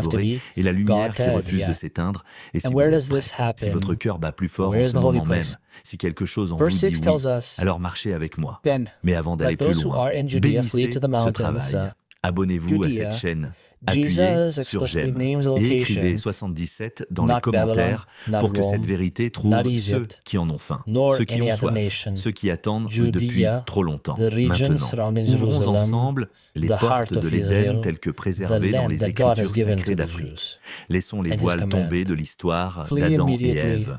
dévoré, be et la lumière God qui to refuse yeah. de s'éteindre. Et si And vous where êtes does prêt, this si happen? votre cœur bat plus fort en Where's ce the holy moment même, place? si quelque chose en Verse vous dit 6 oui, tells us, alors marchez avec moi. Then Mais avant d'aller let plus those who loin, are in Judea flee to bénissez the ce mountains. travail. Abonnez-vous à cette Judea, chaîne. Appuyez Jesus sur explicitly j'aime names a et écrivez location, 77 dans les not Babylon, commentaires not pour que cette Rome, vérité trouve not ceux Egypt, qui en ont faim, nor ceux qui any ont other soif, nation. ceux qui attendent depuis Judea, trop longtemps. the region Maintenant, surrounding ouvrons Jerusalem, ensemble les the portes heart de of l'Éden Israel, telles que the préservées dans land les that God has Écritures given sacrées to the d'Afrique. Jews, Laissons les and his voiles command. tomber de l'histoire Flee d'Adam et immediately Ève.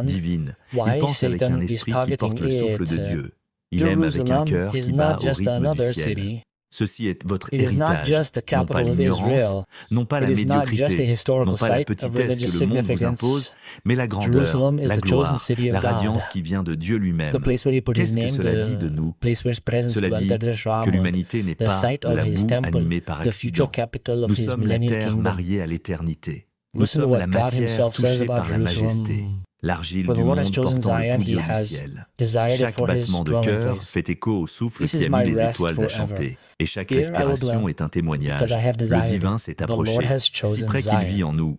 understand divine. why Il pense avec un Satan is esprit qui porte targeting le souffle de it. Dieu. Il aime avec un Jerusalem cœur is qui bat not au just rythme du another ciel. city. Ceci est votre It is not héritage, just the non pas capital of l'ignorance, Israel. non pas la It is not just a médiocrité, historical non pas la site of petitesse que religious le monde vous impose, significance. mais la grandeur, Jerusalem is la the chosen gloire, city of la God. radiance qui vient de Dieu The lui-même. place where he put his Qu'est-ce que name, cela dit de nous? the place where his presence Cela dwelt dit at his que Ramon, l'humanité n'est the pas site de of la his boue temple, animée par the future accident. capital of Nous his sommes la millennial terre kingdom. mariée à l'éternité. Nous Listen to sommes what la God matière himself says touchée about par la majesté, Jerusalem. l'argile For the du Lord has monde chosen portant le Zion, he pouls du has ciel. desired it Chaque for his battement de dwelling cœur place. fait écho au souffle This qui is a my mis les rest étoiles à forever. chanter. Et chaque Here I will respiration dwell, est un because témoignage. I have Le desired divin it. s'est The Lord approché, has si chosen près qu'il vit Zion. en nous.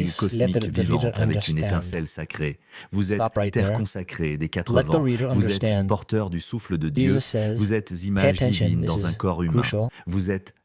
cellule let cosmique the reader vivante avec une understand. étincelle sacrée. Vous êtes Stop right terre there. consacrée des quatre Let the vents. reader Vous êtes understand. porteur du souffle de Dieu. Jesus says, Vous êtes pay image attention, divine this dans un is corps humain. crucial. Vous êtes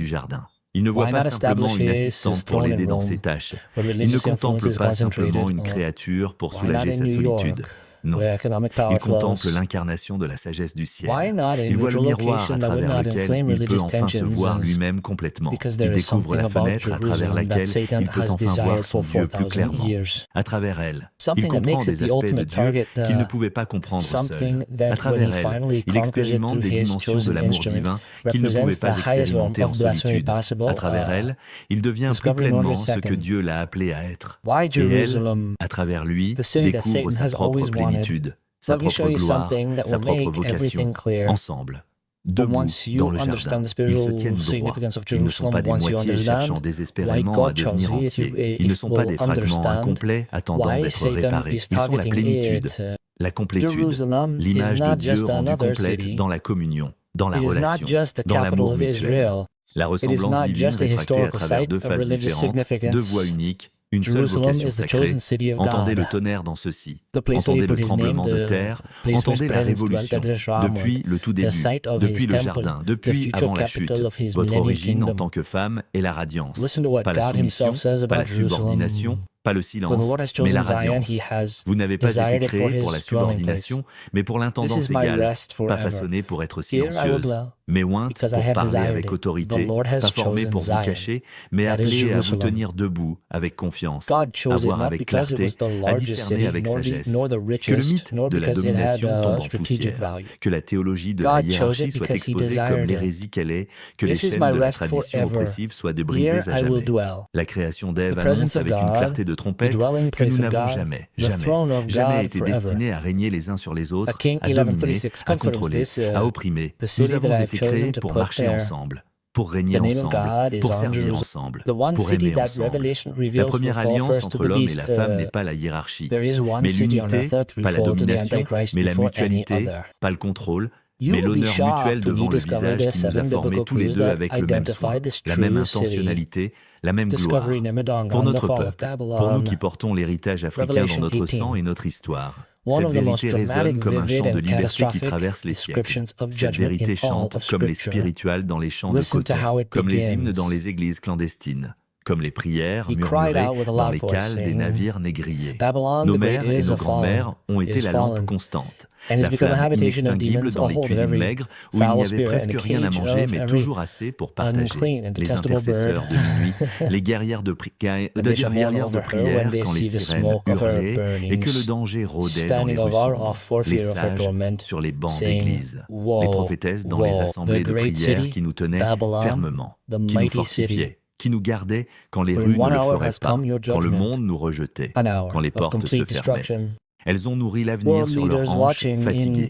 du jardin. Il ne voit pas simplement une assistante pour l'aider dans ses tâches. Il ne contemple pas simplement une créature pour soulager sa solitude. Non, il contemple l'incarnation de la sagesse du ciel. Il voit le miroir à travers lequel il peut enfin se voir lui-même complètement. Il découvre la fenêtre à travers laquelle il peut enfin voir son Dieu plus clairement. À travers elle, il comprend des aspects de Dieu qu'il ne pouvait pas comprendre seul. À travers elle, il expérimente des dimensions de l'amour divin qu'il ne pouvait pas expérimenter en solitude. À travers elle, il devient plus pleinement ce que Dieu l'a appelé à être. Et elle, à travers lui, découvre sa propre plénitude. sa propre gloire, sa propre vocation, ensemble. Debout dans le jardin, ils se tiennent droit. Ils ne sont pas des moitiés cherchant désespérément à devenir entiers. Ils ne sont pas des fragments incomplets attendant d'être réparés. Ils sont la plénitude, la complétude, l'image de Dieu rendue complète dans la communion, dans la relation, dans l'amour mutuel. La ressemblance divine réfractée à travers deux phases différentes, deux voies uniques, une seule vocation sacrée. Entendez le tonnerre dans ceci. Entendez le tremblement de terre. Entendez la révolution. Depuis le tout début, depuis le jardin, depuis avant la chute. Votre origine en tant que femme est la radiance. Pas la soumission, pas la subordination, pas le silence, mais la radiance. Vous n'avez pas été créé pour la subordination, mais pour l'intendance égale, pas façonné pour être silencieuse, mais ointe pour parler avec autorité, pas formé pour vous cacher, mais appelé à vous tenir debout avec confiance, à voir avec clarté, à discerner avec sagesse. Que le mythe de la domination tombe en poussière, que la théologie de la hiérarchie soit exposée comme l'hérésie qu'elle est, que les chaînes de la tradition oppressive soient débrisées à jamais. La création d'Ève annonce avec une clarté de trompette que nous n'avons jamais été destinés à régner les uns sur les autres, à dominer, à contrôler, à opprimer. Nous avons été créés pour marcher ensemble, pour régner ensemble, pour servir ensemble, pour aimer ensemble. La première alliance entre l'homme et la femme n'est pas la hiérarchie, mais l'unité, pas la domination, mais la mutualité, pas le contrôle, mais l'honneur mutuel devant le visage qui nous a formés tous les deux avec le même soin, la même intentionnalité, la même gloire. Pour notre peuple, pour nous qui portons l'héritage africain dans notre sang et notre histoire, cette vérité résonne comme un chant de liberté qui traverse les siècles. Cette vérité chante comme les spirituals dans les champs de coton, comme les hymnes dans les églises clandestines, comme les prières murmurées dans les cales des navires négriers. Nos mères et nos grands-mères ont été la lampe constante, la flamme inextinguible dans les cuisines maigres où il n'y avait presque rien à manger mais toujours assez pour partager. Les intercesseurs de minuit, les guerrières de prière quand les sirènes hurlaient et que le danger rôdait dans les rues sombres, les sages sur les bancs d'église, les prophétesses dans les assemblées de prière qui nous tenaient fermement, qui nous fortifiaient, qui nous gardait quand les rues ne le feraient pas, quand le monde nous rejetait, quand les portes se fermaient. Elles ont nourri l'avenir sur leurs hanches, fatiguées,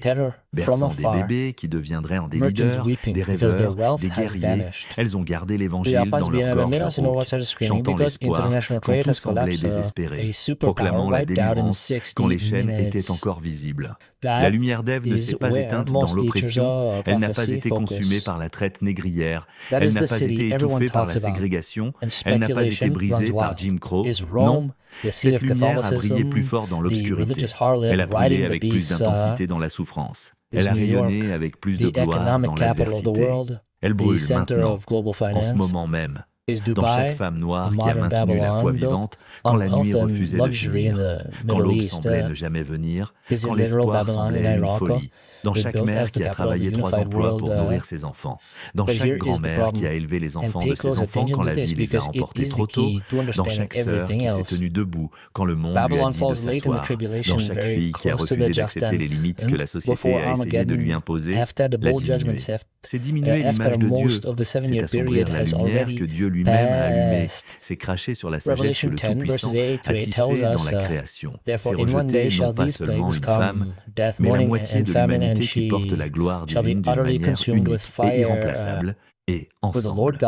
berçant des bébés qui deviendraient en des leaders, des rêveurs, des guerriers. Elles ont gardé l'évangile dans leur gorge rauque, chantant l'espoir quand tout semblait désespéré, proclamant la délivrance quand les chaînes étaient encore visibles. La lumière d'Ève ne s'est pas éteinte dans l'oppression, elle n'a pas été consumée par la traite négrière, elle n'a pas été étouffée par la ségrégation, elle n'a pas été brisée par Jim Crow. Non, cette lumière a brillé plus fort dans l'obscurité, elle a brûlé avec plus d'intensité dans la souffrance, elle a rayonné avec plus de gloire dans l'adversité. Elle brûle maintenant, en ce moment même, dans chaque femme noire qui a maintenu la foi vivante quand la nuit refusait de finir, quand l'aube semblait ne jamais venir, quand l'espoir semblait une folie, dans chaque mère qui a travaillé 3 emplois pour nourrir ses enfants, dans chaque grand-mère qui a élevé les enfants de ses enfants quand la vie les a emportés trop tôt, dans chaque sœur qui s'est tenue debout quand le monde lui a dit de s'asseoir, dans chaque fille qui a refusé d'accepter les limites que la société a essayé de lui imposer, l'a diminué. C'est diminuer l'image de Dieu, c'est assombrir la lumière que Dieu lui-même a allumée, c'est cracher sur la sagesse que le Tout-Puissant a tissée dans la création, c'est rejeter non pas seulement une femme, mais la moitié de l'humanité qui porte la gloire divine d'une manière unique et irremplaçable. Et ensemble,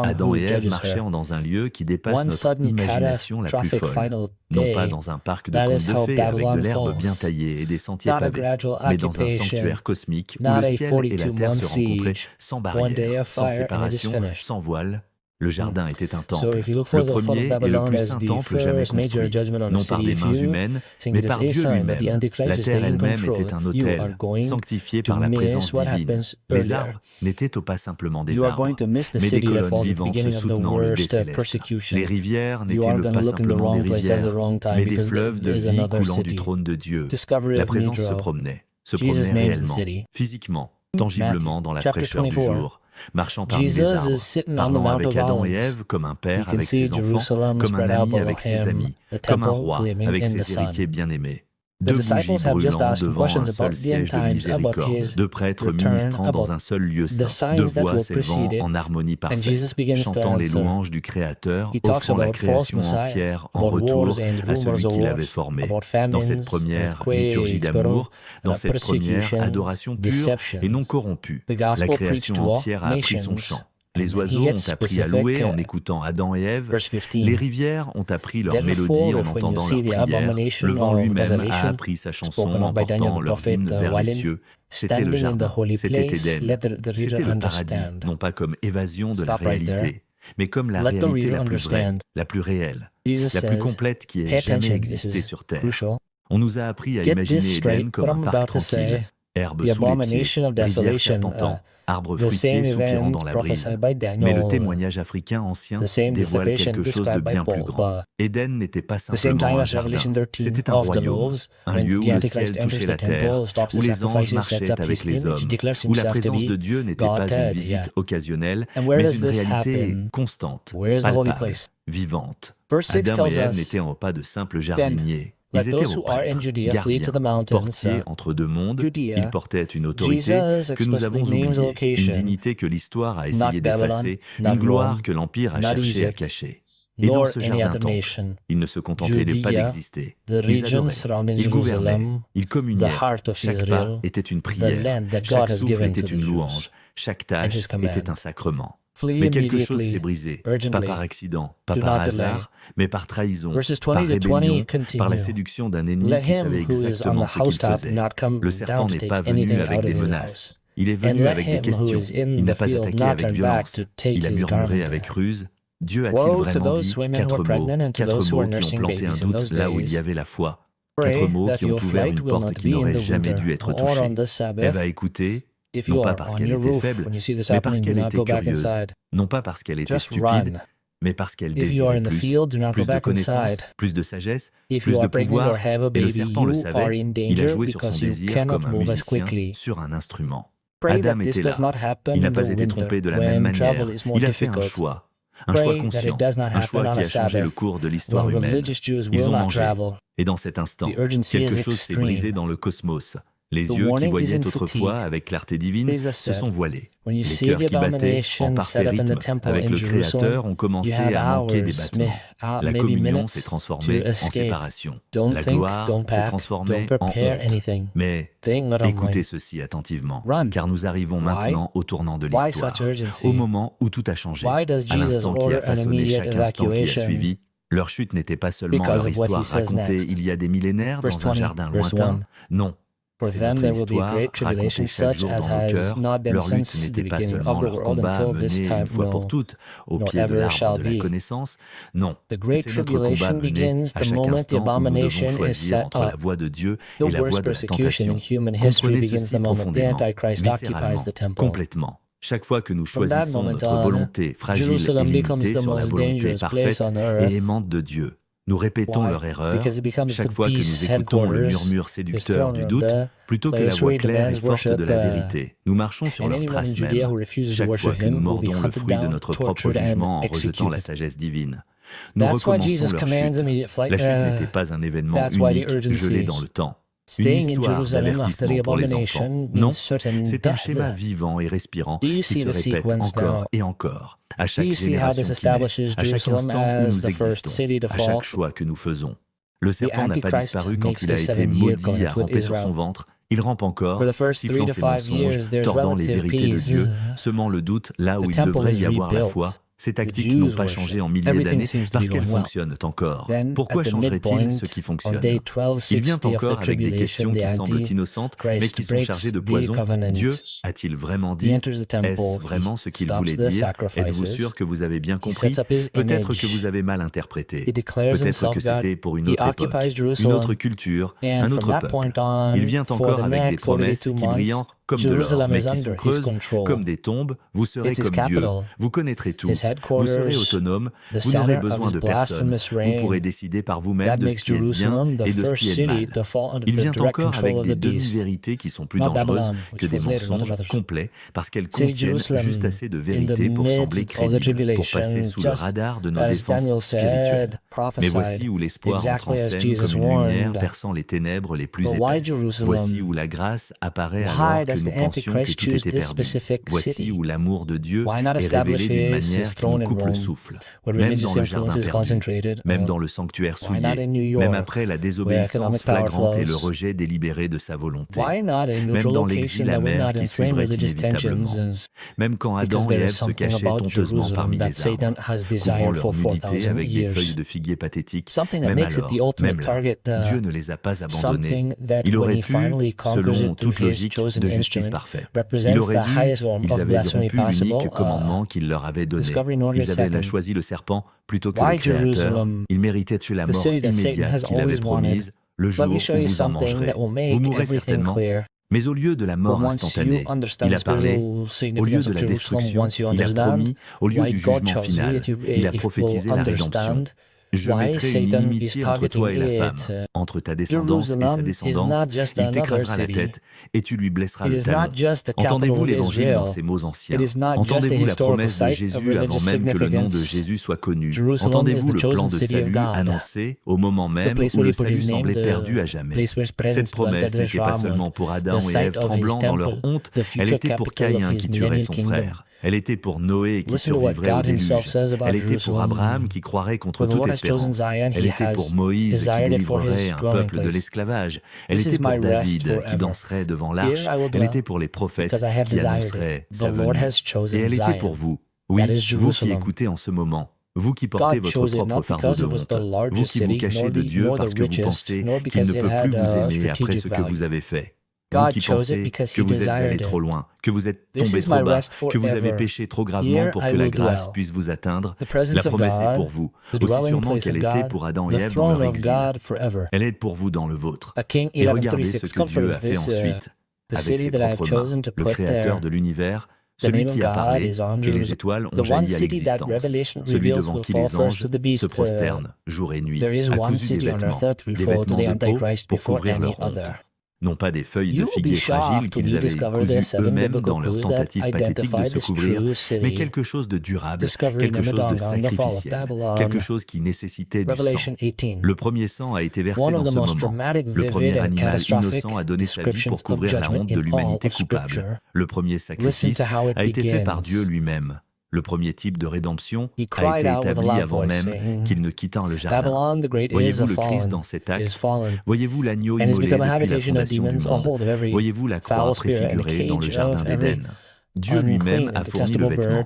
Adam et Ève marchaient dans un lieu qui dépasse notre imagination la plus folle. Non pas dans un parc de contes de fées avec de l'herbe bien taillée et des sentiers pavés, mais dans un sanctuaire cosmique où le ciel et la terre se rencontraient sans barrière, sans séparation, sans voile. Le jardin était un temple, le premier et le plus saint temple jamais construit, non par des mains humaines, mais par Dieu lui-même. La terre elle-même était un autel, sanctifié par la présence divine. Les arbres n'étaient pas simplement des arbres, mais des colonnes vivantes se soutenant le dé céleste. Les rivières n'étaient pas simplement des rivières, mais des fleuves de vie coulant du trône de Dieu. La présence se promenait réellement, physiquement, tangiblement dans la fraîcheur du jour, marchant parmi les arbres, parlant avec Adam et Ève comme un père avec ses enfants, comme un ami avec ses amis, comme un roi avec ses héritiers bien-aimés. Deux bougies brûlant devant un seul siège de miséricorde, deux prêtres ministrant dans un seul lieu saint, deux voix s'élevant en harmonie parfaite, chantant les louanges du Créateur, offrant la création entière en retour à celui qui l'avait formé. Dans cette première liturgie d'amour, dans cette première adoration pure et non corrompue, la création entière a appris son chant. Les oiseaux ont appris à louer en écoutant Adam et Ève. Les rivières ont appris leur mélodie en entendant leurs prières. Le vent lui-même a appris sa chanson en portant leurs hymnes vers les cieux. C'était le jardin, c'était Éden, c'était le paradis, non pas comme évasion de la réalité, mais comme la réalité la plus vraie, la plus réelle, la plus complète qui ait jamais existé sur Terre. On nous a appris à imaginer Éden comme un parc tranquille, herbe sous les pieds, rivière serpentant, arbres fruitiers soupirant dans la brise. Mais le témoignage africain ancien dévoile quelque chose de bien plus grand. Éden n'était pas simplement un jardin, c'était un royaume, un lieu où le ciel touchait la terre, où les anges marchaient avec les hommes, où la présence de Dieu n'était pas une visite occasionnelle, mais une réalité constante, palpable, vivante. Adam et Ève n'étaient pas de simples jardiniers. Ils étaient aux prêtres, gardiens, portiers entre deux mondes. Ils portaient une autorité que nous avons oubliée, une dignité que l'histoire a essayé d'effacer, une gloire que l'Empire a cherché à cacher. Et dans ce jardin-temple, ils ne se contentaient pas d'exister. Ils adoraient, ils gouvernaient, ils communiaient. Chaque pas était une prière, chaque souffle était une louange, chaque tâche était un sacrement. Mais quelque chose s'est brisé, pas par accident, pas par hasard, mais par trahison, par rébellion, par la séduction d'un ennemi qui savait exactement ce qu'il faisait. Le serpent n'est pas venu avec des menaces. Il est venu avec des questions. Il n'a pas attaqué avec violence. Il a murmuré avec ruse. Dieu a-t-il vraiment dit 4 mots qui ont planté un doute là où il y avait la foi? 4 mots qui ont ouvert une porte qui n'aurait jamais dû être touchée. Ève a écouté, non pas parce qu'elle était faible, mais parce qu'elle était curieuse, non pas parce qu'elle était stupide, mais parce qu'elle désirait plus de connaissances, plus de sagesse, plus de pouvoir, et le serpent le savait, il a joué sur son désir comme un musicien sur un instrument. Adam était là, il n'a pas été trompé de la même manière, il a fait un choix conscient, un choix qui a changé le cours de l'histoire humaine. Ils ont mangé, et dans cet instant, quelque chose s'est brisé dans le cosmos. Les yeux qui voyaient autrefois avec clarté divine se sont voilés. Les cœurs qui battaient en parfait rythme avec le Créateur ont commencé à manquer des battements. La communion s'est transformée en séparation. La gloire s'est transformée en honte. Mais écoutez ceci attentivement, car nous arrivons maintenant au tournant de l'histoire, au moment où tout a changé, à l'instant qui a façonné chaque instant qui a suivi. Leur chute n'était pas seulement leur histoire racontée il y a des millénaires dans un jardin lointain, non. C'est notre histoire, racontée chaque jour dans nos cœurs. Leur lutte n'était pas seulement leur combat mené une fois pour toutes au pied de l'arbre de la connaissance. Non, c'est notre combat mené à chaque instant où nous devons choisir entre la voie de Dieu et la voie de la tentation. Comprenez ceci profondément, viscéralement, complètement. Chaque fois que nous choisissons notre volonté fragile et limitée sur la volonté parfaite et aimante de Dieu, nous répétons leur erreur chaque fois que nous écoutons le murmure séducteur du doute plutôt que la voix claire et forte de la vérité. Nous marchons sur leurs traces même chaque fois que nous mordons le fruit de notre propre jugement en rejetant la sagesse divine. Nous recommençons leur chute. La chute n'était pas un événement unique gelé dans le temps. Une histoire d'avertissement pour les enfants. Non, c'est un schéma vivant et respirant qui se répète encore et encore, à chaque génération qui naît, à chaque instant où nous existons, à chaque choix que nous faisons. Le serpent n'a pas disparu quand il a été maudit à ramper sur son ventre. Il rampe encore, sifflant ses mensonges, tordant les vérités de Dieu, semant le doute là où il devrait y avoir la foi. Ces tactiques n'ont pas changé en milliers d'années parce qu'elles fonctionnent encore. Pourquoi changerait-il ce qui fonctionne? Il vient encore avec des questions qui semblent innocentes, mais qui sont chargées de poison. Dieu a-t-il vraiment dit? Est-ce vraiment ce qu'il voulait dire? Êtes-vous sûr que vous avez bien compris? Peut-être que vous avez mal interprété. Peut-être que c'était pour une autre époque, une autre culture, un autre peuple. Il vient encore avec des promesses qui brillent comme de l'or, mais qui sont creuses comme des tombes. Vous serez comme Dieu. Vous connaîtrez tout. Vous serez autonome. Vous n'aurez besoin de personne. Vous pourrez décider par vous-même de ce qui est bien et de ce qui est mal. Il vient encore avec des demi-vérités qui sont plus dangereuses que des mensonges complets parce qu'elles contiennent juste assez de vérité pour sembler crédibles, pour passer sous le radar de nos défenses spirituelles. Mais voici où l'espoir entre en scène comme une lumière perçant les ténèbres les plus épaisses. Voici où la grâce apparaît alors que nous pensions que tout était perdu. Voici où l'amour de Dieu est révélé d'une manière qui nous coupe le souffle. Même dans le jardin perdu, même dans le sanctuaire souillé, même après la désobéissance flagrante et le rejet délibéré de sa volonté, même dans l'exil amer qui suivrait inévitablement, même quand Adam et Ève se cachaient honteusement parmi les arbres, couvrant leur nudité avec des feuilles de figuier pathétiques, même alors, même là, Dieu ne les a pas abandonnés. Il aurait pu, selon toute logique, de justice parfaite. Il aurait dû, ils avaient rompu l'unique commandement qu'il leur avait donné. Ils avaient choisi le serpent plutôt que le Créateur. Ils méritaient la mort immédiate qu'il avait promise, le jour où vous en mangerez. Vous mourrez certainement. Mais au lieu de la mort instantanée, il a parlé, au lieu de la destruction, il a promis, au lieu du jugement final, il a prophétisé la rédemption. Je mettrai une inimitié entre toi et la femme, entre ta descendance et sa descendance, il t'écrasera la tête et tu lui blesseras le talon. Entendez-vous l'évangile dans ces mots anciens? Entendez-vous la promesse de Jésus avant même que le nom de Jésus soit connu? Entendez-vous le plan de salut annoncé au moment même où le salut semblait perdu à jamais? Cette promesse n'était pas seulement pour Adam et Ève tremblant dans leur honte, elle était pour Caïn qui tuerait son frère. Elle était pour Noé qui survivrait au déluge. Elle était pour Abraham qui croirait contre toute espérance. Elle était pour Moïse qui délivrerait un peuple de l'esclavage. Elle était pour David qui danserait devant l'arche. Elle était pour les prophètes qui annonceraient sa venue. Et elle était pour vous. Oui, vous qui écoutez en ce moment. Vous qui portez votre propre fardeau de honte. Vous qui vous cachez de Dieu parce que vous pensez qu'il ne peut plus vous aimer après ce que vous avez fait. Vous qui pensez que vous êtes allé trop loin, que vous êtes tombé trop bas, que vous avez péché trop gravement pour que la grâce puisse vous atteindre, la promesse est pour vous, aussi sûrement qu'elle était pour Adam et Ève dans leur exil. Elle est pour vous dans le vôtre. Et regardez ce que Dieu a fait ensuite avec ses propres mains, le Créateur de l'univers, celui qui a parlé, et les étoiles ont jailli à l'existence, celui devant qui les anges se prosternent jour et nuit, à cousu des vêtements de peau pour couvrir leur honte. Non pas des feuilles de figuier fragiles qu'ils avaient cousues eux-mêmes dans leur tentative pathétique de se couvrir, mais quelque chose de durable, quelque chose de sacrificiel, quelque chose qui nécessitait du sang. Le premier sang a été versé dans ce moment. Le premier animal innocent a donné sa vie pour couvrir la honte de l'humanité coupable. Le premier sacrifice a été fait par Dieu lui-même. Le premier type de rédemption a été établi avant même qu'il ne quittât le jardin. Voyez-vous le Christ dans cet acte? Voyez-vous l'agneau immolé depuis la fondation du monde? Voyez-vous la croix préfigurée dans le jardin d'Éden? Dieu lui-même a fourni le vêtement.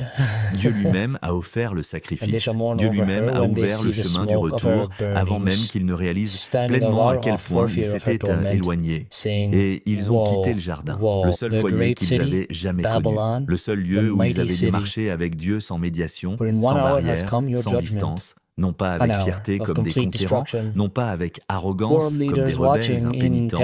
Dieu lui-même a offert le sacrifice. Dieu lui-même a ouvert le chemin du retour avant même qu'ils ne réalisent pleinement à quel point ils s'étaient éloignés. Et ils ont quitté le jardin, le seul foyer qu'ils avaient jamais connu, le seul lieu où ils avaient marché avec Dieu sans médiation, sans barrière, sans distance. Non pas avec fierté comme des conquérants, non pas avec arrogance comme des rebelles impénitents,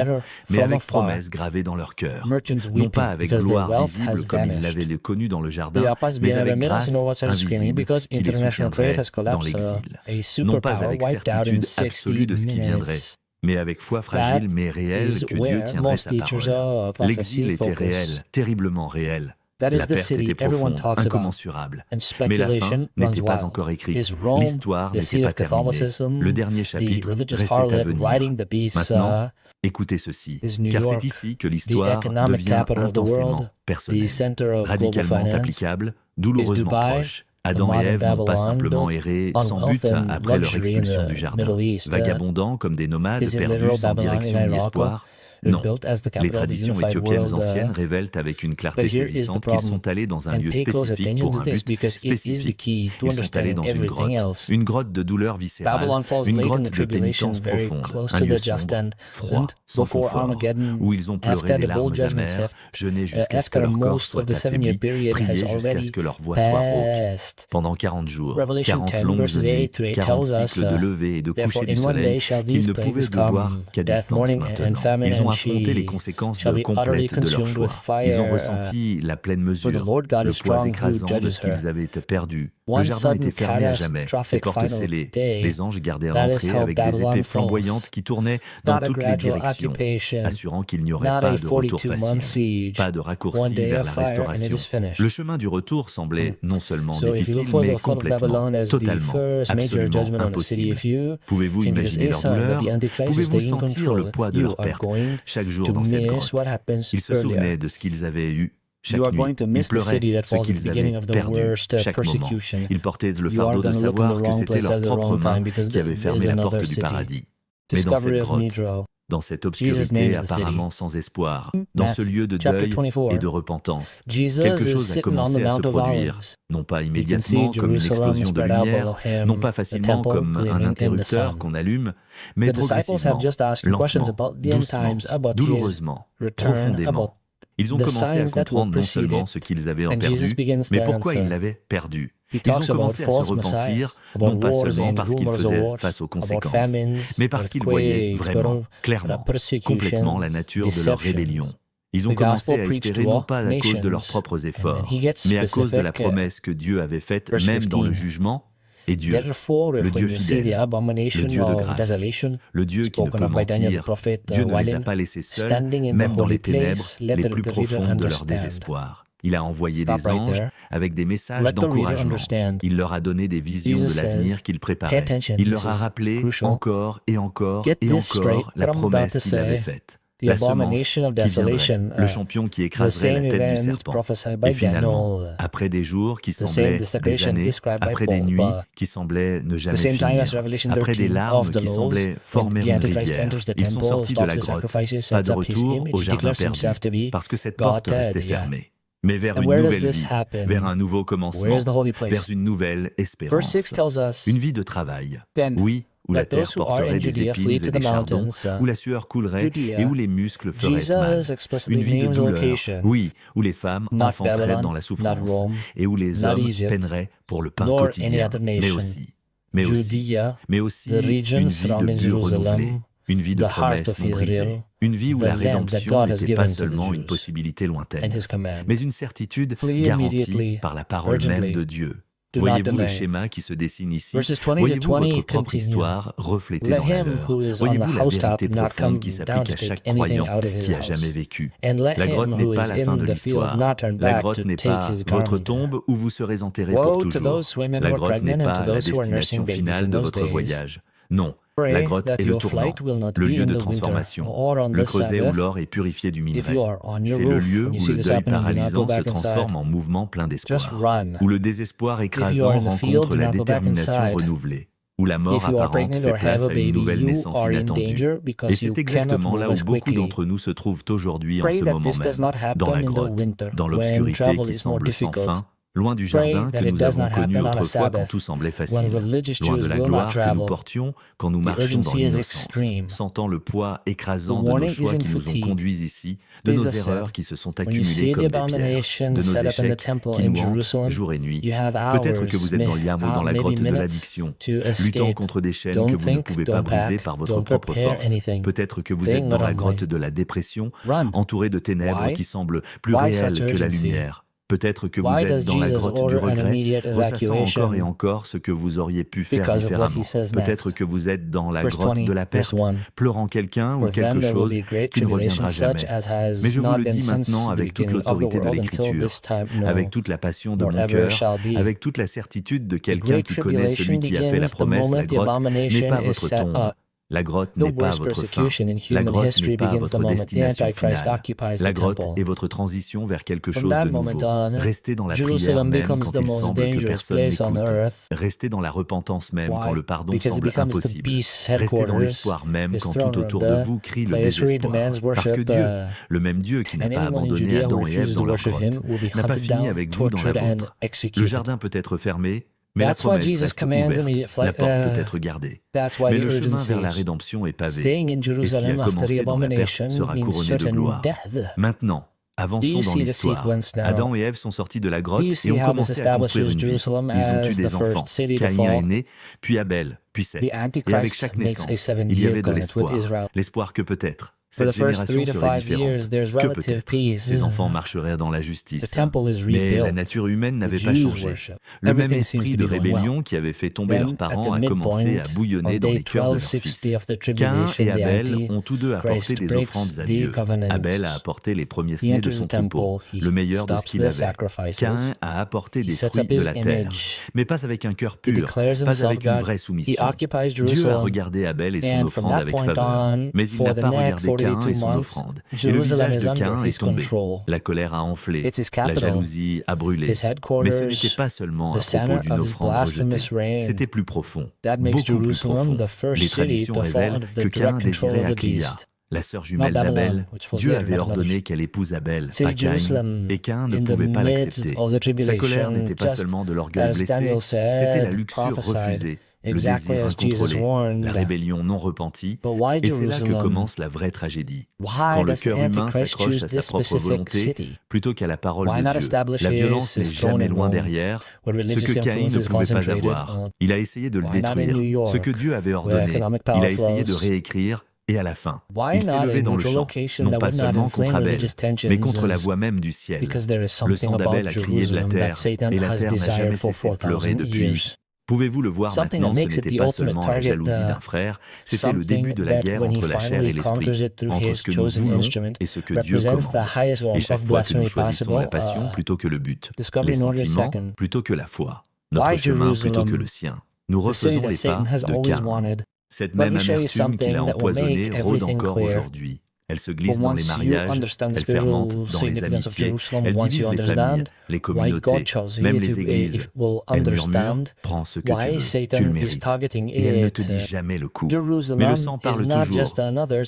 mais avec promesse gravée dans leur cœur. Non pas avec gloire visible comme ils l'avaient connu dans le jardin, mais avec grâce invisible qui les soutiendrait dans l'exil. Non pas avec certitude absolue de ce qui viendrait, mais avec foi fragile mais réelle que Dieu tiendrait sa parole. L'exil était réel, terriblement réel. La perte était profonde, incommensurable. Mais la fin n'était pas encore écrite. L'histoire n'était pas terminée. Le dernier chapitre restait à venir. Maintenant, écoutez ceci, car c'est ici que l'histoire devient intensément personnelle, radicalement applicable, douloureusement proche. Adam et Ève n'ont pas simplement erré sans but après leur expulsion du jardin, vagabondant comme des nomades perdus sans direction ni espoir. Non, les traditions éthiopiennes anciennes révèlent avec une clarté saisissante qu'ils sont allés dans un lieu spécifique pour un but spécifique. Ils sont allés dans une grotte de douleur viscérale, une grotte de pénitence profonde, un lieu sombre, froid, sans confort, où ils ont pleuré des larmes amères, jeûné jusqu'à ce que leur corps soit affaibli, prié jusqu'à ce que leur voix soit rauque. Pendant 40 jours, 40 longues nuits, 40 cycles de lever et de coucher du soleil qu'ils ne pouvaient devoir qu'à distance maintenant. Ils ont affronté les conséquences complètes de leur choix. Ils ont ressenti la pleine mesure, le poids écrasant de ce qu'ils avaient perdu. Le jardin était fermé à jamais, ses portes scellées. Les anges gardaient l'entrée avec des épées flamboyantes qui tournaient dans toutes les directions, assurant qu'il n'y aurait pas de retour facile, pas de raccourci vers la restauration. Le chemin du retour semblait non seulement difficile, mais complètement, totalement, absolument impossible. Pouvez-vous imaginer leur douleur? Pouvez-vous sentir le poids de leur perte chaque jour dans cette grotte? Ils se souvenaient de ce qu'ils avaient eu chaque nuit. Ils pleuraient ce qu'ils avaient perdu chaque moment. Ils portaient le fardeau de savoir que c'était leurs propres mains qui avaient fermé la porte du paradis. Mais dans cette grotte, dans cette obscurité apparemment sans espoir, dans ce lieu de deuil et de repentance, quelque chose a commencé à se produire, non pas immédiatement comme une explosion de lumière, non pas facilement comme un interrupteur qu'on allume, mais progressivement, lentement, doucement, douloureusement, profondément. Ils ont commencé à comprendre non seulement ce qu'ils avaient perdu, mais pourquoi ils l'avaient perdu. Ils ont commencé à se repentir, non pas seulement parce qu'ils faisaient face aux conséquences, mais parce qu'ils voyaient vraiment, clairement, complètement la nature de leur rébellion. Ils ont commencé à espérer non pas à cause de leurs propres efforts, mais à cause de la promesse que Dieu avait faite même dans le jugement. Et Dieu, le Dieu fidèle, le Dieu de grâce, le Dieu qui ne peut mentir, Dieu ne les a pas laissés seuls, même dans les ténèbres les plus profondes de leur désespoir. Il a envoyé des anges avec des messages d'encouragement. Il leur a donné des visions de l'avenir qu'il préparait. Il leur a rappelé encore et encore et encore la promesse qu'il avait faite. La semence qui viendrait, le champion qui écraserait la tête du serpent. Et finalement, après des jours qui semblaient des années, après des nuits qui semblaient ne jamais finir, après des larmes qui semblaient former une rivière, ils sont sortis de la grotte, pas de retour au jardin perdu, parce que cette porte restait fermée. Mais vers une nouvelle vie, vers un nouveau commencement, vers une nouvelle espérance. Une vie de travail, oui, où la terre porterait des épines et des chardons, où la sueur coulerait et où les muscles feraient mal. Une vie de douleur, oui, où les femmes enfanteraient dans la souffrance et où les hommes peineraient pour le pain quotidien, mais aussi une vie de but renouvelé, une vie de promesses non brisées, une vie où la rédemption n'était pas seulement une possibilité lointaine, mais une certitude garantie par la parole même de Dieu. Voyez-vous le schéma qui se dessine ici? Voyez-vous votre propre histoire reflétée dans la leur? Voyez-vous la vérité profonde qui s'applique à chaque croyant qui a jamais vécu? La grotte n'est pas la fin de l'histoire. La grotte n'est pas votre tombe où vous serez enterré pour toujours. La grotte n'est pas la destination finale de votre voyage. Non. La grotte est le tournant, le lieu de transformation, le creuset où l'or est purifié du minerai. C'est le lieu où le deuil paralysant se transforme en mouvement plein d'espoir, où le désespoir écrasant rencontre la détermination renouvelée, où la mort apparente fait place à une nouvelle naissance inattendue. Et c'est exactement là où beaucoup d'entre nous se trouvent aujourd'hui en ce moment même, dans la grotte, dans l'obscurité qui semble sans fin, loin du jardin que nous avons connu autrefois quand tout semblait facile, loin de la gloire que nous portions quand nous marchions dans l'innocence, sentant le poids écrasant de nos choix qui nous ont conduits ici, de nos erreurs qui se sont accumulées comme des pierres, de nos échecs qui nous hantent jour et nuit. Peut-être que vous êtes dans l'yam ou dans la grotte de l'addiction, luttant contre des chaînes que vous ne pouvez pas briser par votre propre force. Peut-être que vous êtes dans la grotte de la dépression, entouré de ténèbres qui semblent plus réelles que la lumière. Peut-être que vous êtes dans la grotte du regret, ressassant encore et encore ce que vous auriez pu faire différemment. Peut-être que vous êtes dans la grotte de la perte, pleurant quelqu'un ou quelque chose qui ne reviendra jamais. Mais je vous le dis maintenant avec toute l'autorité de l'Écriture, avec toute la passion de mon cœur, avec toute la certitude de quelqu'un qui connaît celui qui a fait la promesse, la grotte n'est pas votre tombe. La grotte n'est pas votre fin. La grotte n'est pas votre destination finale. La grotte est votre transition vers quelque chose de nouveau. Restez dans la prière même quand il semble que personne n'écoute. Restez dans la repentance même quand le pardon semble impossible. Restez dans l'espoir même quand tout autour de vous crie le désespoir. Parce que Dieu, le même Dieu qui n'a pas abandonné Adam et Ève dans leur grotte, n'a pas fini avec vous dans la vôtre. Le jardin peut être fermé, mais la promesse reste ouverte, la porte peut être gardée. Mais le chemin vers la rédemption est pavé, et ce qui a commencé dans la perte sera couronné de gloire. Maintenant, avançons dans l'histoire. Adam et Ève sont sortis de la grotte et ont commencé à construire une vie. Ils ont eu des enfants. Caïn est né, puis Abel, puis Seth. Et avec chaque naissance, il y avait de l'espoir. L'espoir que peut-être Cette génération serait différente. Que peut-être ces enfants marcheraient dans la justice. Mais la nature humaine n'avait pas changé. Le même esprit de rébellion qui avait fait tomber leurs parents a commencé à bouillonner dans les cœurs de leurs fils. Caïn et Abel ont tous deux apporté des offrandes à Dieu. Abel a apporté les premiers-nés de son troupeau, le meilleur de ce qu'il avait. Caïn a apporté des fruits de la terre, mais pas avec un cœur pur, pas avec une vraie soumission. Dieu a regardé Abel et son offrande avec faveur, mais il n'a pas regardé Caïn et son offrande. Et le visage de Caïn est tombé. La colère a enflé, la jalousie a brûlé. Mais ce n'était pas seulement à propos d'une offrande rejetée, c'était plus profond, beaucoup plus profond. Les traditions révèlent que Caïn désirait Aklia, la sœur jumelle d'Abel. Dieu avait ordonné qu'elle épouse Abel, pas Caïn, et Caïn ne pouvait pas l'accepter. Sa colère n'était pas seulement de l'orgueil blessé, c'était la luxure refusée, le désir incontrôlé, la rébellion non repentie, et c'est là que commence la vraie tragédie. Quand le cœur humain s'accroche à sa propre volonté, plutôt qu'à la parole de Dieu, la violence n'est jamais loin derrière, ce que Caïn ne pouvait pas avoir. Il a essayé de le détruire, ce que Dieu avait ordonné, il a essayé de réécrire, et à la fin, il s'est levé dans le champ, non pas seulement contre Abel, mais contre la voix même du ciel. Le sang d'Abel a crié de la terre, et la terre n'a jamais cessé de pleurer depuis. Pouvez-vous le voir maintenant, ce n'était pas seulement la jalousie d'un frère, c'était le début de la guerre entre la chair et l'esprit, entre ce que nous voulons et ce que Dieu commande. Et chaque fois que nous choisissons la passion plutôt que le but, les sentiments plutôt que la foi, notre chemin plutôt que le sien, nous refaisons les pas de Caïn. Cette même amertume qui l'a empoisonné rôde encore aujourd'hui. Elle se glisse dans les mariages, elle fermente dans les amitiés, elle divise les familles, les communautés, même les églises. Elle murmure « Prends ce que tu veux, tu le mérites ». Et elle ne te dit jamais le coup. Mais le sang parle toujours,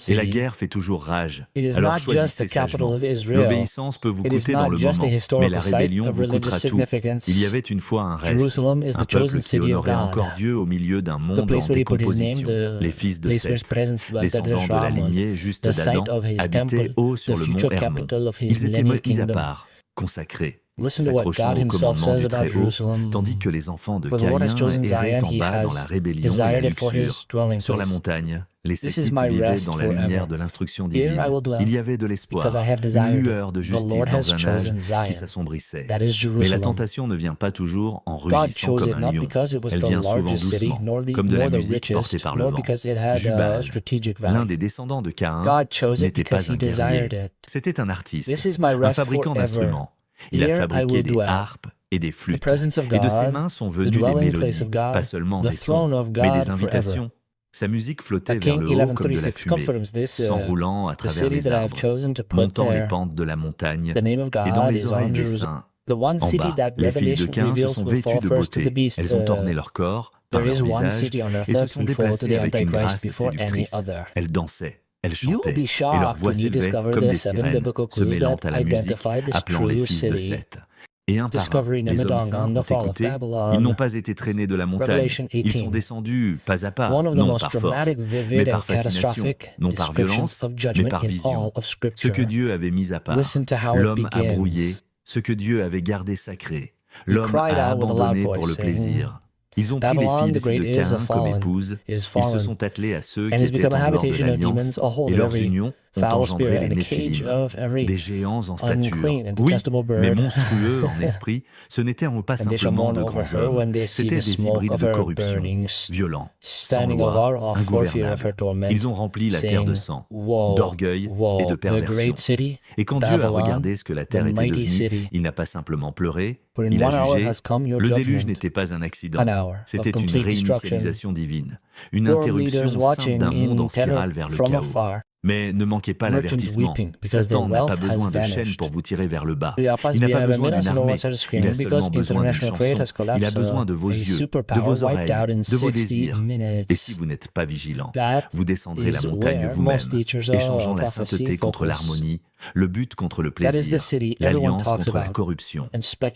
et la guerre fait toujours rage. Alors choisissez sagement. L'obéissance peut vous coûter dans le moment, mais la rébellion vous coûtera tout. Il y avait une fois un reste, un peuple qui honorait encore Dieu au milieu d'un monde en décomposition. Les fils de Seth, descendants de la lignée juste d'Adam, habitaient haut sur le mont Hermon. Ils étaient mis à part, consacrés, s'accrochant au commandement du Très-Haut, tandis que les enfants de Caïn erraient en bas dans la rébellion et la luxure. Sur la montagne, les Sétites vivaient dans la lumière de l'instruction divine. Il y avait de l'espoir, une lueur de justice dans un âge qui s'assombrissait. Mais la tentation ne vient pas toujours en rugissant comme un lion. Elle vient souvent doucement, comme de la musique portée par le vent. Jubal, l'un des descendants de Caïn, n'était pas un guerrier. C'était un artiste, un fabricant d'instruments. Il a fabriqué des harpes et des flûtes. Et de ses mains sont venues des mélodies, pas seulement des sons, mais des invitations. Sa musique flottait vers le haut comme de la fumée, s'enroulant à travers les arbres, montant les pentes de la montagne et dans les oreilles des saints. En bas, les filles de Caïn se sont vêtues de beauté. Elles ont orné leur corps par leur visage et se sont déplacées avec une grâce séductrice. Elles dansaient. Elles chantaient, et leur voix s'élevait comme des sirènes, se mêlant à la musique, appelant les fils de Seth. Et un par un, les hommes saints ont écouté, ils n'ont pas été traînés de la montagne, ils sont descendus pas à pas, non par force, mais par fascination, non par violence, mais par vision. Ce que Dieu avait mis à part, l'homme a brouillé, ce que Dieu avait gardé sacré, l'homme a abandonné pour le plaisir. Ils ont pris les filles de Caïn comme épouses, ils se sont attelés à ceux qui étaient en dehors de l'alliance, et leurs unions ont engendré les Néphilim, des géants en stature, oui, mais monstrueux en esprit. Ce n'étaient pas simplement de grands hommes, c'étaient des hybrides de corruption, violents, sans loi, ingouvernables. Ils ont rempli la terre de sang, d'orgueil et de perversion. Et quand Dieu a regardé ce que la terre était devenue, il n'a pas simplement pleuré, il a jugé. Le déluge n'était pas un accident, c'était une réinitialisation divine, une interruption sainte d'un monde en spirale vers le chaos. Mais ne manquez pas l'avertissement. Satan n'a pas besoin de chaînes pour vous tirer vers le bas. Il n'a pas besoin d'une armée. Il a seulement besoin d'une chanson. Il a besoin de vos yeux, de vos oreilles, de vos désirs. Et si vous n'êtes pas vigilant, vous descendrez la montagne vous-même, échangeant la sainteté contre l'harmonie, le but contre le plaisir, l'alliance contre la corruption.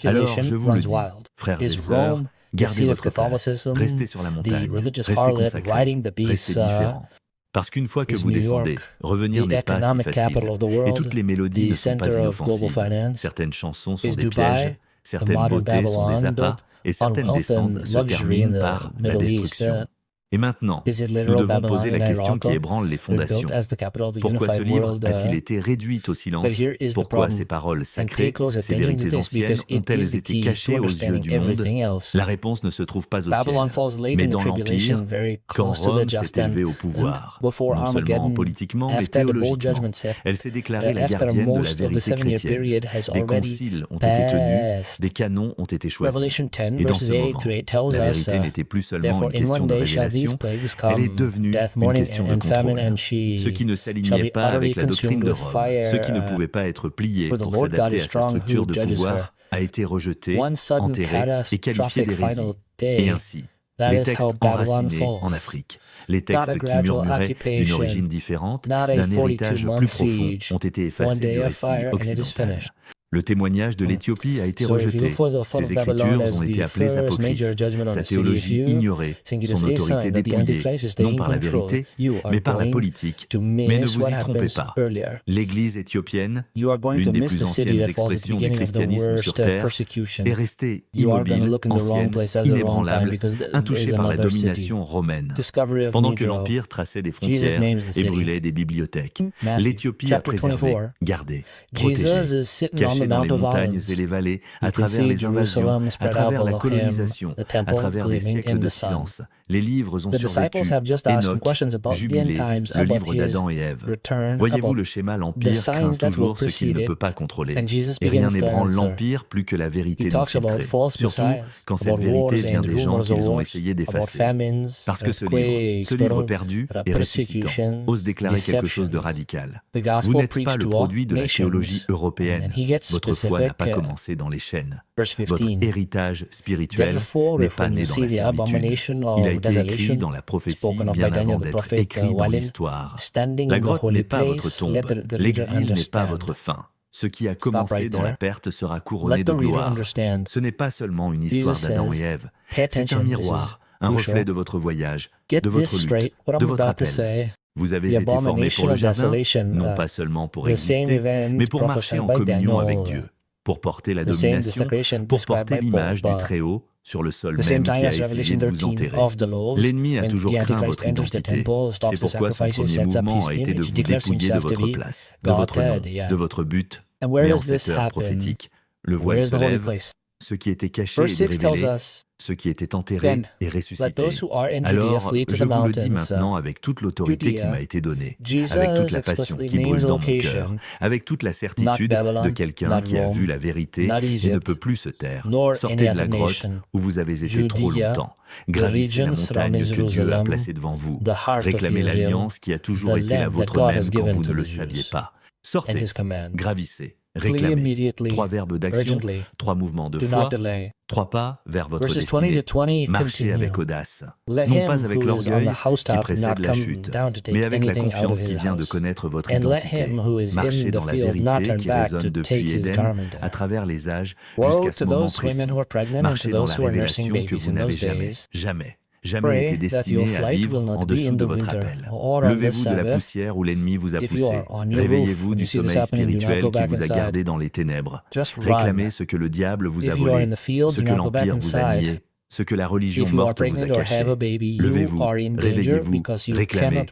Alors je vous le dis, frères et sœurs, gardez votre place, restez sur la montagne, restez consacrés, restez différents. Parce qu'une fois que vous descendez, revenir n'est pas si facile, et toutes les mélodies ne sont pas inoffensives. Certaines chansons sont des pièges, certaines beautés sont des appâts, et certaines descentes se terminent par la destruction. Et maintenant, nous devons poser la question qui ébranle les fondations. Pourquoi ce livre a-t-il été réduit au silence? Pourquoi ces paroles sacrées, ces vérités anciennes, ont-elles été cachées aux yeux du monde? La réponse ne se trouve pas au ciel, mais dans l'Empire, quand Rome s'est élevée au pouvoir. Non seulement politiquement, mais théologiquement. Elle s'est déclarée la gardienne de la vérité chrétienne. Des conciles ont été tenus, des canons ont été choisis. Et dans ce moment, la vérité n'était plus seulement une question de révélation, elle est devenue une question de contrôle. Ce qui ne s'alignait pas avec la doctrine de Rome, ce qui ne pouvait pas être plié pour s'adapter à sa structure de pouvoir, a été rejeté, enterré et qualifié d'hérésie. Et ainsi, les textes enracinés en Afrique, les textes qui murmuraient d'une origine différente, d'un héritage plus profond, ont été effacés du récit occidental. Le témoignage de l'Éthiopie a été rejeté. Ses écritures ont été appelées apocryphes. Sa théologie ignorée, son autorité dépouillée, non par la vérité, mais par la politique. Mais ne vous y trompez pas. L'Église éthiopienne, l'une des plus anciennes expressions du christianisme sur terre, est restée immobile, ancienne, inébranlable, intouchée par la domination romaine. Pendant que l'Empire traçait des frontières et brûlait des bibliothèques, l'Éthiopie a préservé, gardé, protégé, caché dans les montagnes et les vallées, à travers les invasions, à travers la colonisation, à travers des siècles de silence. Les livres ont survécu. Enoch, Jubilé, le livre d'Adam et Ève. Voyez-vous le schéma, l'Empire craint toujours ce qu'il ne peut pas contrôler. Et rien n'ébranle l'Empire plus que la vérité non filtrée. Surtout quand cette vérité vient des gens qu'ils ont essayé d'effacer. Parce que ce livre perdu et ressuscitant, ose déclarer quelque chose de radical. Vous n'êtes pas le produit de la théologie européenne. Votre foi n'a pas commencé dans les chaînes. Votre héritage spirituel n'est pas né dans la servitude. Il a été écrit dans la prophétie bien avant d'être écrit dans l'histoire. La grotte n'est pas votre tombe. L'exil n'est pas votre fin. Ce qui a commencé dans la perte sera couronné de gloire. Ce n'est pas seulement une histoire d'Adam et Ève. C'est un miroir, un reflet de votre voyage, de votre lutte, de votre appel. Vous avez été formés pour le jardin, non pas seulement pour exister, mais pour marcher en communion avec Dieu, pour porter la domination, pour porter l'image du Très-Haut sur le sol même qui a essayé de vous enterrer. L'ennemi a toujours craint votre identité. C'est pourquoi son premier mouvement a été de vous dépouiller de votre place, de votre nom, de votre but. Mais en cette heure prophétique, le voile se lève, ce qui était caché est révélé, ce qui était enterré est ressuscité. Alors, je vous le dis maintenant avec toute l'autorité qui m'a été donnée, avec toute la passion qui brûle dans mon cœur, avec toute la certitude de quelqu'un qui a vu la vérité et ne peut plus se taire. Sortez de la grotte où vous avez été trop longtemps. Gravissez la montagne que Dieu a placée devant vous. Réclamez l'alliance qui a toujours été la vôtre même quand vous ne le saviez pas. Sortez, gravissez. Réclamez. 3 verbes d'action, 3 mouvements de foi, 3 pas vers votre destinée. Marchez avec audace, non pas avec l'orgueil qui précède la chute, mais avec la confiance qui vient de connaître votre identité. Marchez dans la vérité qui résonne depuis Éden, à travers les âges, jusqu'à ce moment précis. Marchez dans la révélation que vous n'avez jamais été destiné à vivre en dessous de votre appel. Levez-vous de la poussière où l'ennemi vous a poussé. Réveillez-vous du sommeil spirituel qui vous a gardé dans les ténèbres. Réclamez ce que le diable vous a volé, ce que l'Empire vous a nié, ce que la religion morte vous a caché. Levez-vous, réveillez-vous, réclamez.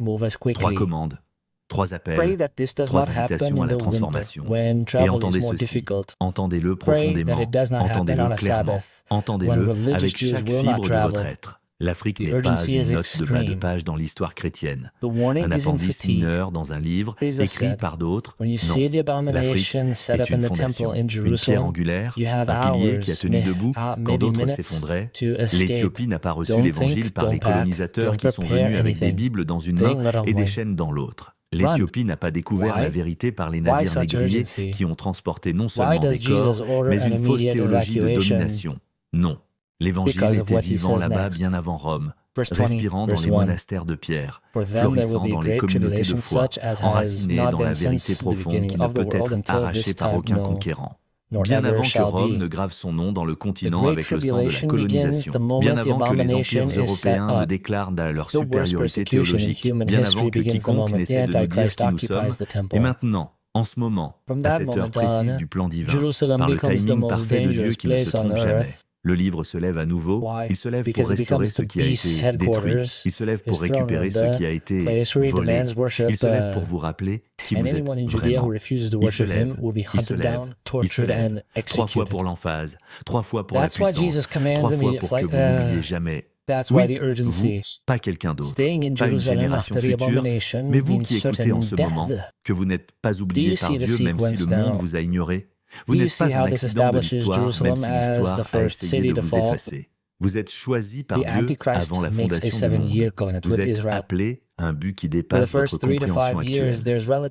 3 commandes. 3 appels, 3 invitations à la transformation. Et entendez ceci, entendez-le profondément, entendez-le clairement, entendez-le avec chaque fibre de votre être. L'Afrique n'est pas une note de bas de page dans l'histoire chrétienne, un appendice mineur dans un livre écrit par d'autres. Non, l'Afrique est une fondation, une pierre angulaire, un pilier qui a tenu debout quand d'autres s'effondraient. L'Éthiopie n'a pas reçu l'Évangile par les colonisateurs qui sont venus avec des Bibles dans une main et des chaînes dans l'autre. L'Éthiopie n'a pas découvert la vérité par les navires négriers qui ont transporté non seulement des corps, mais une fausse théologie de domination. Non. L'Évangile était vivant là-bas bien avant Rome, respirant dans les monastères de pierre, florissant dans les communautés de foi, enraciné dans la vérité profonde qui ne peut être arrachée par aucun conquérant. Bien avant que Rome ne grave son nom dans le continent avec le sang de la colonisation, bien avant que les empires européens ne déclarent leur supériorité théologique, bien avant que quiconque n'essaie de nous dire qui nous sommes, et maintenant, en ce moment, à cette heure précise du plan divin, par le timing parfait de Dieu qui ne se trompe jamais. Le livre se lève à nouveau, il se lève pour restaurer ce qui a été détruit, il se lève pour récupérer ce qui a été volé, il se lève pour vous rappeler qui vous êtes vraiment. Il se lève, il se lève, il se lève, 3 fois pour l'emphase, 3 fois pour la puissance, 3 fois pour que vous n'oubliez jamais. Oui, vous, pas quelqu'un d'autre, pas une génération future, mais vous qui écoutez en ce moment, que vous n'êtes pas oublié par Dieu même si le monde vous a ignoré. Vous n'êtes pas un accident de l'histoire, même si l'histoire a essayé de vous effacer. Vous êtes choisi par Dieu avant la fondation du monde. Vous êtes appelé à un but qui dépasse votre compréhension actuelle.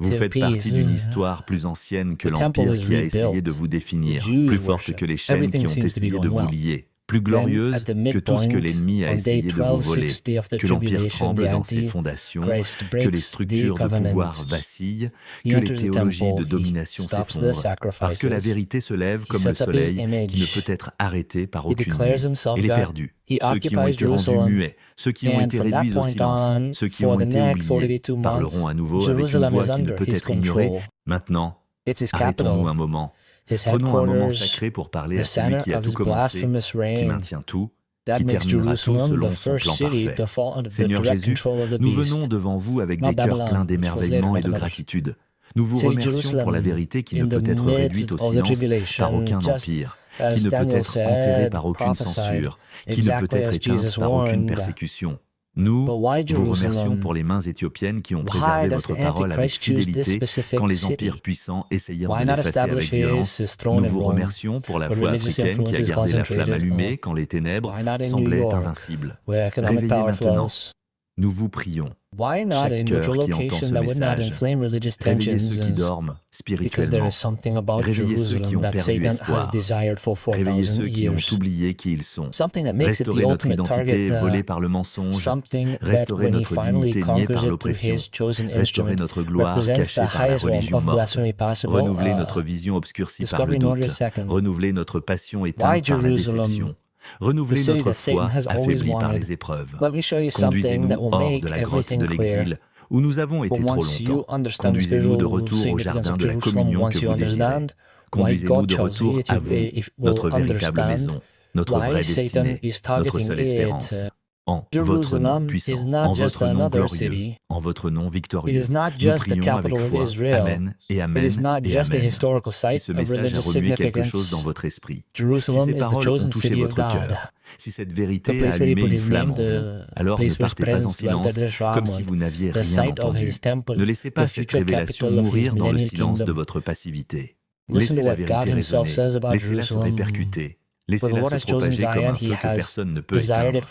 Vous faites partie d'une histoire plus ancienne que l'Empire qui a essayé de vous définir, plus forte que les chaînes qui ont essayé de vous lier, plus glorieuse que tout ce que l'ennemi a essayé de vous voler, que l'Empire tremble dans ses fondations, que les structures de pouvoir vacillent, que les théologies de domination s'effondrent, parce que la vérité se lève comme le soleil qui ne peut être arrêté par aucune nuit. Et les perdus, ceux qui ont été rendus muets, ceux qui ont été réduits au silence, ceux qui ont été oubliés, parleront à nouveau avec une voix qui ne peut être ignorée. Maintenant, arrêtons-nous un moment. Prenons un moment sacré pour parler à celui qui a tout commencé, qui maintient tout, qui terminera tout selon son plan parfait. Seigneur Jésus, nous venons devant vous avec des cœurs pleins d'émerveillement et de gratitude. Nous vous remercions pour la vérité qui ne peut être réduite au silence par aucun empire, qui ne peut être enterrée par aucune censure, qui ne peut être éteinte par aucune persécution. Nous vous remercions pour les mains éthiopiennes qui ont préservé votre parole avec fidélité quand les empires puissants essayèrent de l'effacer avec violence. Nous vous remercions pour la foi africaine qui a gardé la flamme allumée quand les ténèbres semblaient invincibles. Réveillez maintenant. Nous vous prions. Chaque cœur qui entend ce message, réveillez ceux qui dorment spirituellement, réveillez ceux qui ont perdu espoir, réveillez ceux qui ont oublié qui ils sont, restaurez notre identité volée par le mensonge, restaurez notre dignité niée par l'oppression, restaurez notre gloire cachée par la religion morte, renouvelez notre vision obscurcie par le doute, renouvelez notre passion éteinte par la déception. Renouvelez notre foi affaiblie par les épreuves. Conduisez-nous hors de la grotte de l'exil où nous avons été trop longtemps. Conduisez-nous de retour au jardin de la communion que vous désirez. Conduisez-nous de retour à vous, notre véritable maison, notre vraie destinée, notre seule espérance. En votre nom puissant, en votre nom glorieux, en votre nom victorieux, nous prions avec foi. Amen et Amen et Amen. Si ce message a remué quelque chose dans votre esprit, si ces paroles ont touché votre cœur, si cette vérité a allumé une flamme en vous, alors ne partez pas en silence, comme si vous n'aviez rien entendu. Ne laissez pas cette révélation mourir dans le silence de votre passivité. Laissez la vérité résonner, laissez-la se répercuter. Laissez-la se propager comme un feu que personne ne peut éteindre.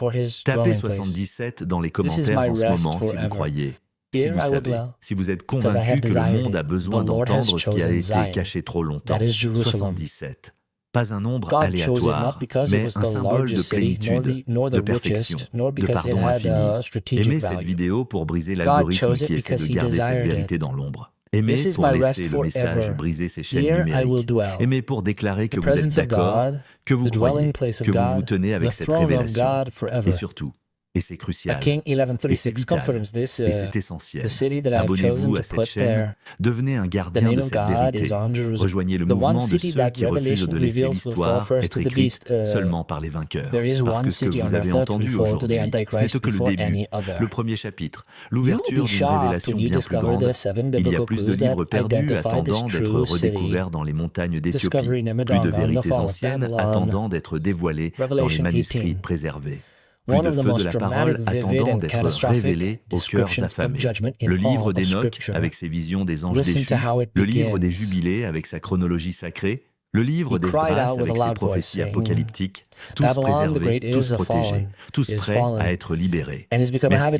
Tapez 77 dans les commentaires en ce moment si vous croyez. Si vous savez, si vous êtes convaincu que le monde a besoin d'entendre ce qui a été caché trop longtemps. 77. Pas un nombre aléatoire, mais un symbole de plénitude, de perfection, de pardon infini. Aimez cette vidéo pour briser l'algorithme qui essaie de garder cette vérité dans l'ombre. Aimez pour laisser le message briser ces chaînes numériques. Aimez pour déclarer que vous êtes d'accord, que vous croyez, que vous vous tenez avec cette révélation. Et surtout, et c'est crucial, et c'est vital, et c'est essentiel. Abonnez-vous à cette chaîne, devenez un gardien de cette vérité. Rejoignez le mouvement de ceux qui refusent de laisser l'histoire être écrite seulement par les vainqueurs. Parce que ce que vous avez entendu aujourd'hui, ce n'est que le début, le premier chapitre, l'ouverture d'une révélation bien plus grande. Il y a plus de livres perdus attendant d'être redécouverts dans les montagnes d'Éthiopie, plus de vérités anciennes attendant d'être dévoilées dans les manuscrits préservés. Plus de feu de la parole attendant d'être révélé aux cœurs affamés. Le livre d'Enoch avec ses visions des anges déchus, le livre des jubilés avec sa chronologie sacrée, le livre d'Esdras avec ses prophéties apocalyptiques, tous préservés, tous protégés, tous prêts à être libérés. Merci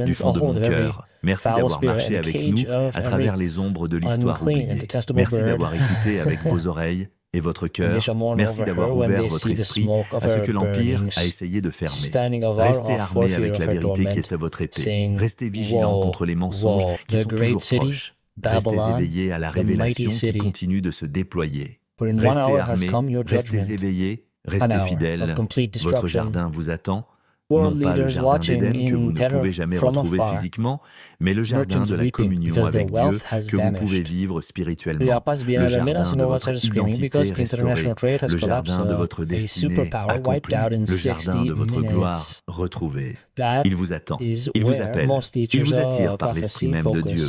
du fond de mon cœur. Merci d'avoir marché avec nous à travers les ombres de l'histoire oubliée. Merci d'avoir écouté avec vos oreilles et votre cœur. Merci d'avoir ouvert votre esprit à ce que l'Empire a essayé de fermer. Restez armés avec la vérité qui est à votre épée. Restez vigilants contre les mensonges qui sont toujours proches. Restez éveillés à la révélation qui continue de se déployer. Restez armés, restez éveillés, restez fidèles. Votre jardin vous attend. Non pas le jardin d'Éden que vous ne pouvez jamais retrouver physiquement, mais le jardin de la communion avec Dieu que vous pouvez vivre spirituellement. Le jardin de votre identité restaurée, le jardin de votre destinée accomplie, le jardin de votre gloire retrouvée. Il vous attend, il vous appelle, il vous attire par l'Esprit même de Dieu.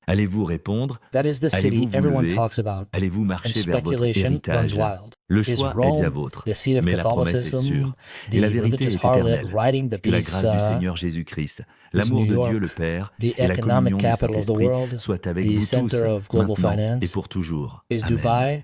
Allez-vous répondre? Allez-vous vous lever? Allez-vous marcher vers votre héritage? Le choix est déjà vôtre, mais la promesse est sûre. Et la vérité est éternelle. Que la grâce du Seigneur Jésus-Christ, l'amour de Dieu le Père et la communion du Saint-Esprit soient avec vous tous, maintenant et pour toujours. Amen.